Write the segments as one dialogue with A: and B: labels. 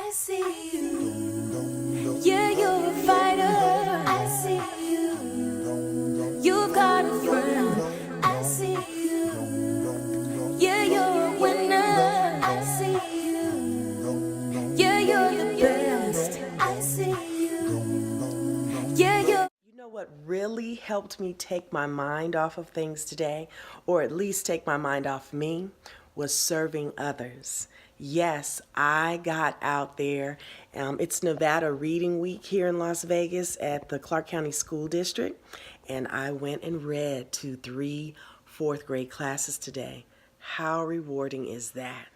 A: I see you. Yeah, you're a fighter. I see you. You've got a friend. I see you. Yeah, you're a winner. I see you. Yeah, you're the best. I see you. Yeah, you're.
B: You know what really helped me take my mind off of things today, or at least take my mind off me, was serving others. Yes, I got out there. It's Nevada Reading Week here in Las Vegas at the Clark County School District, and I went and read to 3 fourth grade classes today. How rewarding is that?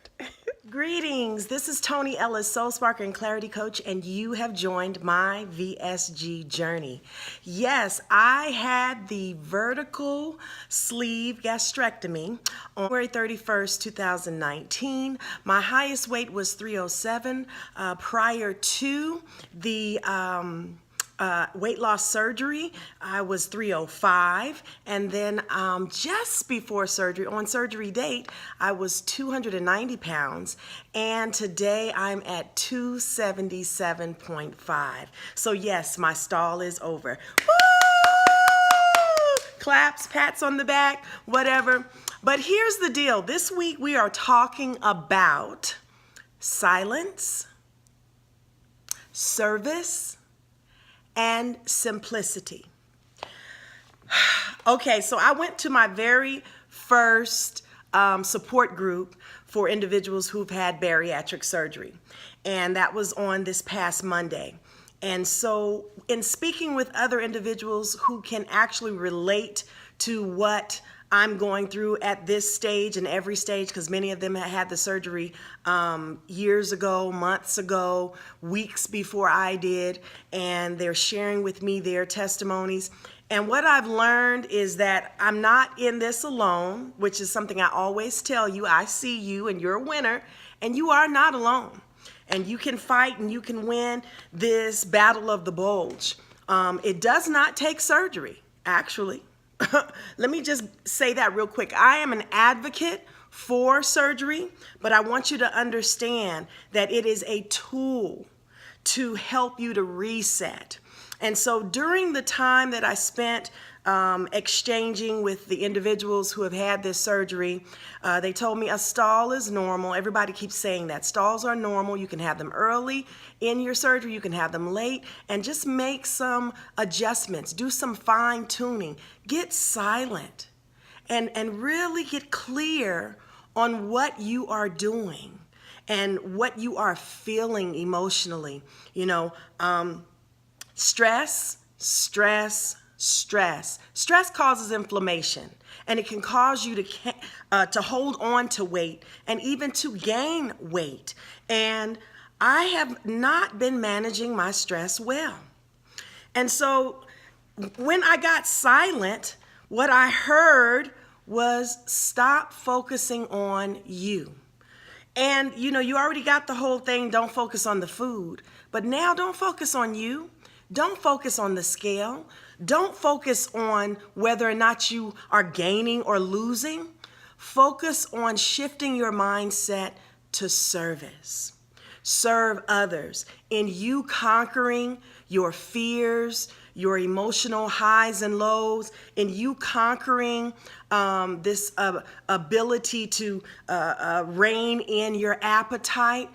B: Greetings, this is Toni Ellis, Soul Sparker and Clarity Coach, and you have joined my VSG journey. Yes, I had the Vertical Sleeve Gastrectomy on February 31st, 2019. My highest weight was 307. Prior to the weight loss surgery, I was 305, and then just before surgery, on surgery date, I was 290 pounds, and today I'm at 277.5. So yes, my stall is over. Woo! Claps, pats on the back, whatever. But here's the deal. This week we are talking about silence, service, and simplicity. Okay, so I went to my very first support group for individuals who've had bariatric surgery, and that was on this past Monday. And so in speaking with other individuals who can actually relate to what I'm going through at this stage and every stage, because many of them had the surgery years ago, months ago, weeks before I did, and they're sharing with me their testimonies. And what I've learned is that I'm not in this alone, which is something I always tell you. I see you and you're a winner, and you are not alone. And you can fight and you can win this battle of the bulge. It does not take surgery, actually. Let me just say that real quick. I am an advocate for surgery, but I want you to understand that it is a tool to help you to reset. And so during the time that I spent exchanging with the individuals who have had this surgery, they told me a stall is normal. Everybody keeps saying that. Stalls are normal. You can have them early in your surgery. You can have them late, and just make some adjustments. Do some fine tuning. Get silent and really get clear on what you are doing and what you are feeling emotionally. You know, stress. Stress causes inflammation, and it can cause you to hold on to weight and even to gain weight. And I have not been managing my stress well. And so when I got silent, what I heard was stop focusing on you. And you know, you already got the whole thing, don't focus on the food, but now don't focus on you. Don't focus on the scale. Don't focus on whether or not you are gaining or losing. Focus on shifting your mindset to service. Serve others in you conquering your fears, your emotional highs and lows, in you conquering this ability to rein in your appetite,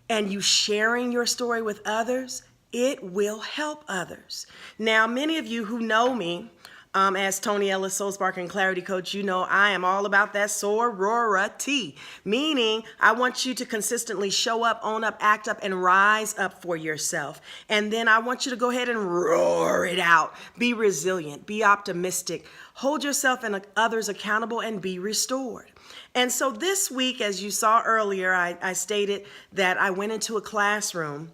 B: and you sharing your story with others. It will help others. Now, many of you who know me as Toni Ellis, Soul Sparker and Clarity Coach, you know I am all about that sorority, meaning I want you to consistently show up, own up, act up, and rise up for yourself. And then I want you to go ahead and roar it out. Be resilient, be optimistic, hold yourself and others accountable, and be restored. And so this week, as you saw earlier, I stated that I went into a classroom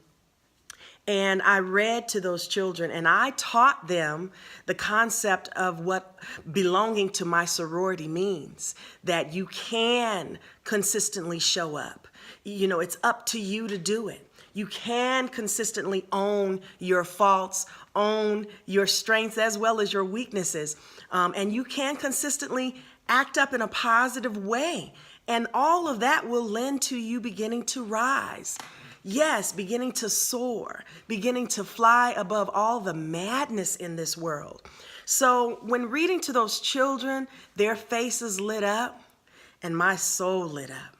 B: and I read to those children, and I taught them the concept of what belonging to my sorority means, that you can consistently show up. You know, it's up to you to do it. You can consistently own your faults, own your strengths as well as your weaknesses, and you can consistently act up in a positive way. And all of that will lend to you beginning to rise. Yes, beginning to soar, beginning to fly above all the madness in this world. So when reading to those children, their faces lit up and my soul lit up.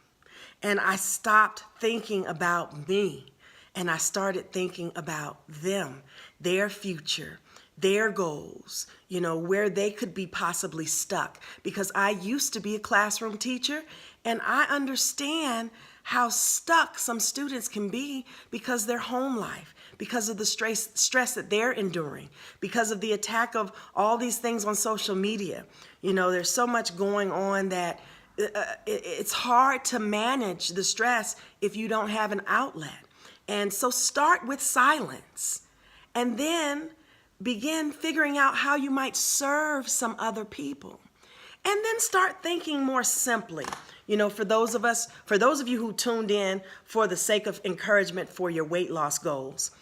B: And I stopped thinking about me and I started thinking about them, their future, their goals, where they could be possibly stuck. Because I used to be a classroom teacher and I understand how stuck some students can be because their home life, because of the stress that they're enduring, because of the attack of all these things on social media. There's so much going on that it's hard to manage the stress if you don't have an outlet. And so start with silence and then begin figuring out how you might serve some other people. And then start thinking more simply. For those of you who tuned in for the sake of encouragement for your weight loss goals,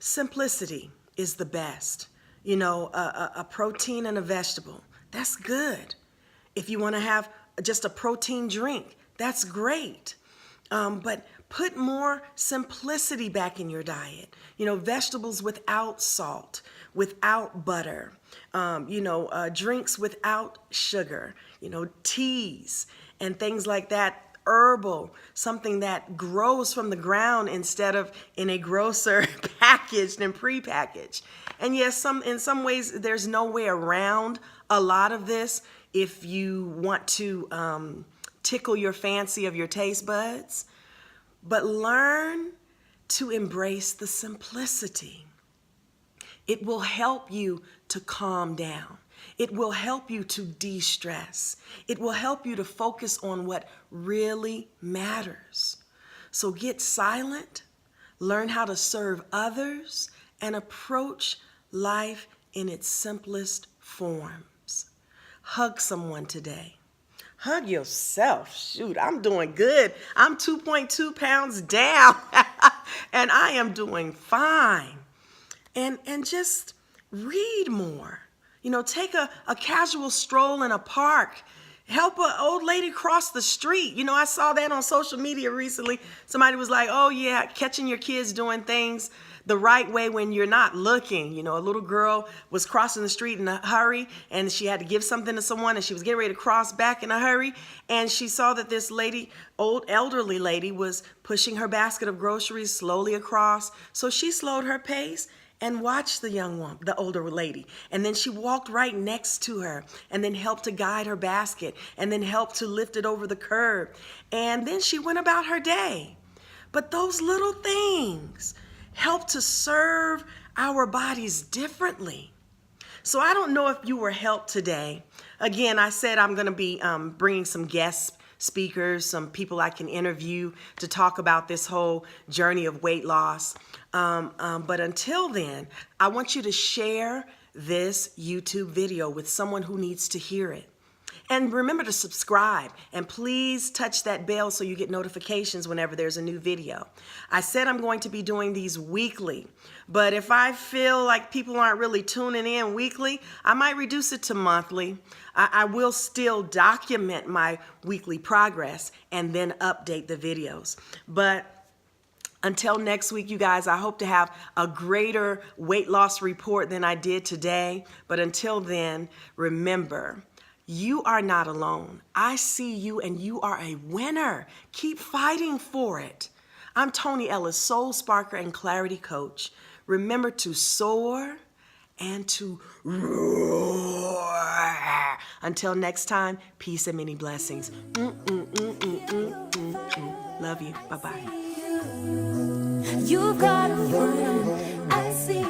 B: simplicity is the best. A protein and a vegetable, that's good. If you want to have just a protein drink, that's great. But put more simplicity back in your diet. Vegetables without salt, without butter, drinks without sugar, teas and things like that. Herbal, something that grows from the ground instead of in a grocer packaged and prepackaged. And yes, in some ways, there's no way around a lot of this if you want to tickle your fancy of your taste buds. But learn to embrace the simplicity. It will help you to calm down. It will help you to de-stress. It will help you to focus on what really matters. So get silent, learn how to serve others, and approach life in its simplest forms. Hug someone today. Hug yourself. Shoot, I'm doing good. I'm 2.2 pounds down and I am doing fine. And just read more. Take a casual stroll in a park. Help an old lady cross the street. I saw that on social media recently. Somebody was like, oh yeah, catching your kids doing things the right way when you're not looking. A little girl was crossing the street in a hurry and she had to give something to someone and she was getting ready to cross back in a hurry. And she saw that this lady, elderly lady, was pushing her basket of groceries slowly across. So she slowed her pace and watched the young woman, the older lady. And then she walked right next to her and then helped to guide her basket and then helped to lift it over the curb. And then she went about her day. But those little things help to serve our bodies differently. So I don't know if you were helped today. Again, I said I'm going to be bringing some guest speakers, some people I can interview to talk about this whole journey of weight loss. But until then, I want you to share this YouTube video with someone who needs to hear it. And remember to subscribe and please touch that bell so you get notifications whenever there's a new video. I said I'm going to be doing these weekly, but if I feel like people aren't really tuning in weekly, I might reduce it to monthly. I will still document my weekly progress and then update the videos. But until next week, you guys, I hope to have a greater weight loss report than I did today. But until then, remember, you are not alone. I see you and you are a winner. Keep fighting for it. I'm Toni Ellis, Soul Sparker and Clarity Coach. Remember to soar and to roar. Until next time, peace and many blessings. Love you. Bye-bye.
A: You've got a friend. I see